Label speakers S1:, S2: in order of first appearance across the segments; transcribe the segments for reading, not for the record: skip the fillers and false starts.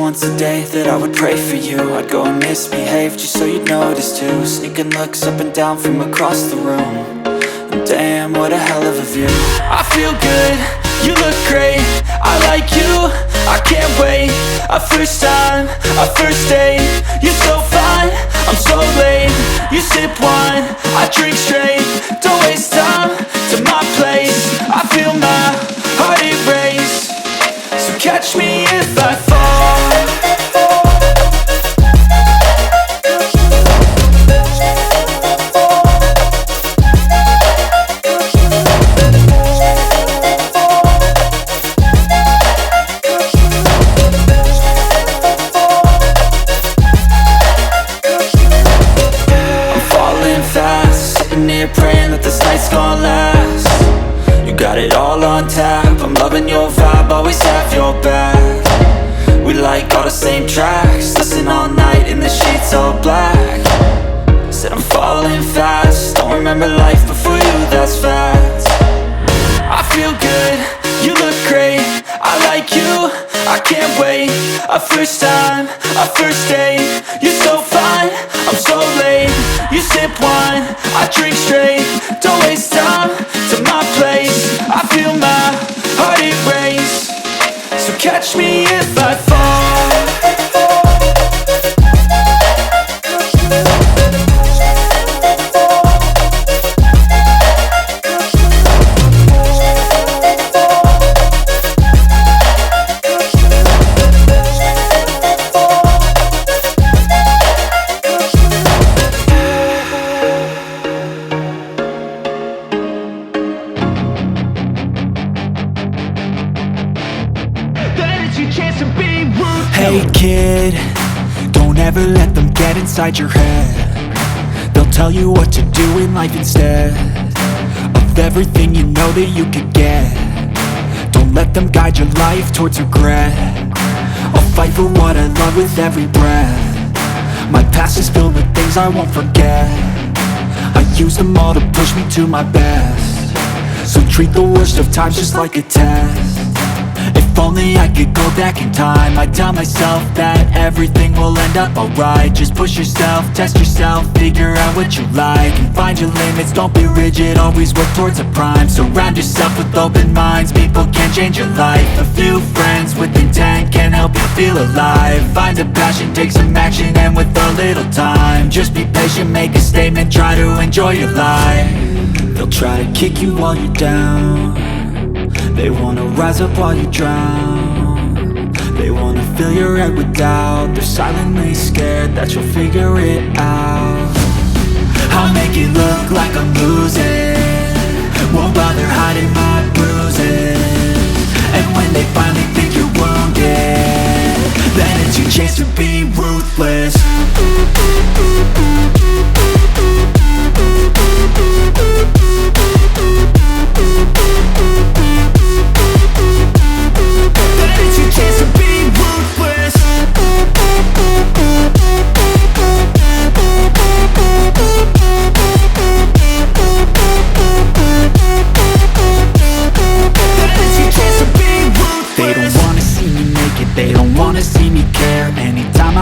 S1: once a day that I would pray for you. I'd go and misbehave just so you'd notice too. Sneaking looks up and down from across the room. And damn, what a hell of a view. I feel good, you look great, I like you, I can't wait. A first time, a first date, you're so fine, I'm so late. You sip wine, I drink straight. Don't waste time to my place. I feel my heart erase. So catch me if I fall. Praying that this night's gonna last. You got it all on tap, I'm loving your vibe, always have your back. We like all the same tracks, listen all night in the sheets all black. Said I'm falling fast, don't remember life before you, that's fact. I feel good, you look great, I like you, I can't wait. A first time, a first date, you're so fine, I'm so late. You sip wine, I drink straight. Don't waste time to my place. I feel my heart erase. So catch me if I fall.
S2: Hey kid, don't ever let them get inside your head. They'll tell you what to do in life instead of everything you know that you could get. Don't let them guide your life towards regret. I'll fight for what I love with every breath. My past is filled with things I won't forget. I use them all to push me to my best. So treat the worst of times just like a test. If only I could go back in time, I'd tell myself that everything will end up alright. Just push yourself, test yourself, figure out what you like, and find your limits, don't be rigid, always work towards a prime. Surround yourself with open minds, people can change your life. A few friends with intent can help you feel alive. Find a passion, take some action, and with a little time, just be patient, make a statement, try to enjoy your life. They'll try to kick you while you're down. They wanna rise up while you drown. They wanna fill your head with doubt. They're silently scared that you'll figure it out. I'll make it look like I'm losing, won't bother hiding my bruises. And when they finally think you're wounded, then it's your chance to be ruthless.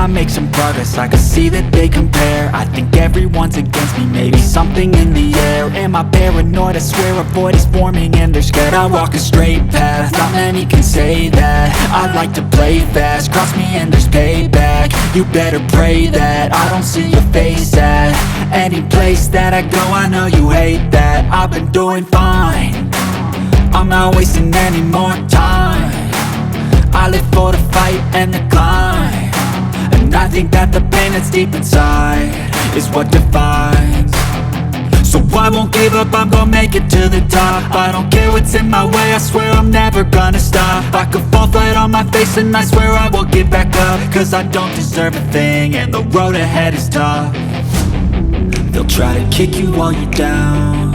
S2: Make some progress, I can see that they compare. I think everyone's against me, maybe something in the air. Am I paranoid? I swear a void is forming and they're scared. I walk a straight path, not many can say that. I like to play fast, cross me and there's payback. You better pray that I don't see your face at any place that I go. I know you hate that. I've been doing fine, I'm not wasting any more time. I live for the fight and the climb. And I think that the pain that's deep inside is what defines. So I won't give up, I'm gonna make it to the top. I don't care what's in my way, I swear I'm never gonna stop. I could fall flat on my face and I swear I will get back up. Cause I don't deserve a thing and the road ahead is tough. They'll try to kick you while you're down.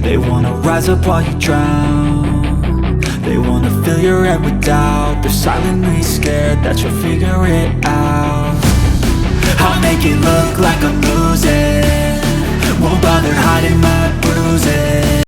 S2: They wanna rise up while you drown. They wanna fill your head with doubt. They're silently scared that you'll figure it out. I'll make it look like I'm losing,